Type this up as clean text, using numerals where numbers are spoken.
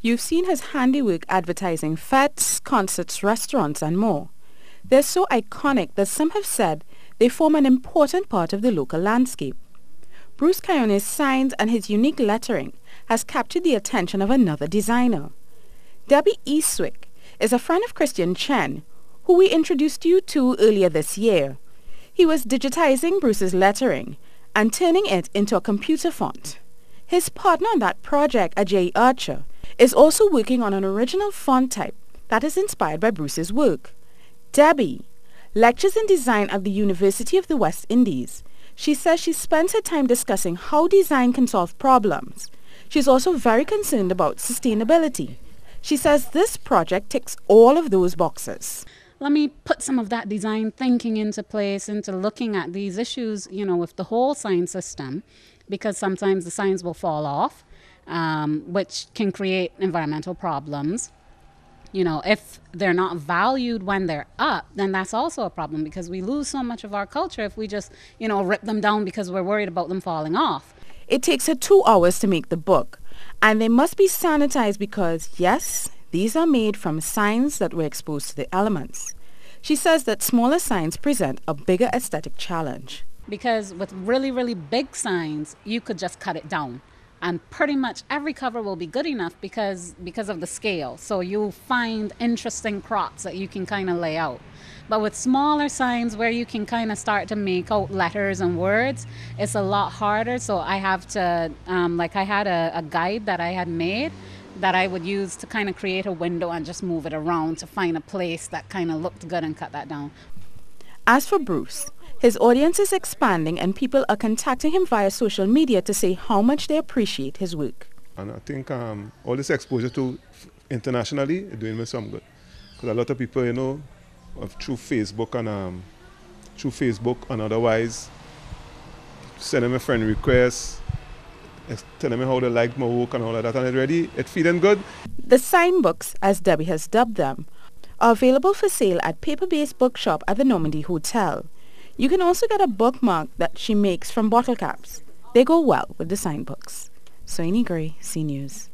You've seen his handiwork advertising fetes, concerts, restaurants, and more. They're so iconic that some have said they form an important part of the local landscape. Bruce Cayonne's signs and his unique lettering has captured the attention of another designer. Debbie Estwick is a friend of Christian Chen, who we introduced you to earlier this year. He was digitizing Bruce's lettering and turning it into a computer font. His partner on that project, Ajay Archer, is also working on an original font type that is inspired by Bruce's work. Debbie lectures in design at the University of the West Indies. She says she spends her time discussing how design can solve problems. She's also very concerned about sustainability. She says this project ticks all of those boxes. Let me put some of that design thinking into place, into looking at these issues, with the whole sign system, because sometimes the signs will fall off, which can create environmental problems. If they're not valued when they're up, then that's also a problem, because we lose so much of our culture if we just, rip them down because we're worried about them falling off. It takes her 2 hours to make the book, and they must be sanitized because, yes, these are made from signs that were exposed to the elements. She says that smaller signs present a bigger aesthetic challenge. Because with really, really big signs, you could just cut it down. And pretty much every cover will be good enough because of the scale. So you'll find interesting crops that you can kind of lay out. But with smaller signs where you can kind of start to make out letters and words, it's a lot harder. So I have to, I had a guide that I had made that I would use to kind of create a window and just move it around to find a place that kind of looked good and cut that down. As for Bruce, his audience is expanding and people are contacting him via social media to say how much they appreciate his work. And I think all this exposure to internationally is doing me some good. Because a lot of people, through Facebook and otherwise, sending me friend requests, telling me how they like my work and all of that, and it's feeling good. The sign books, as Debbie has dubbed them, are available for sale at Paper-Based Bookshop at the Normandy Hotel. You can also get a bookmark that she makes from bottle caps. They go well with the sign books. Soini Gray, C News.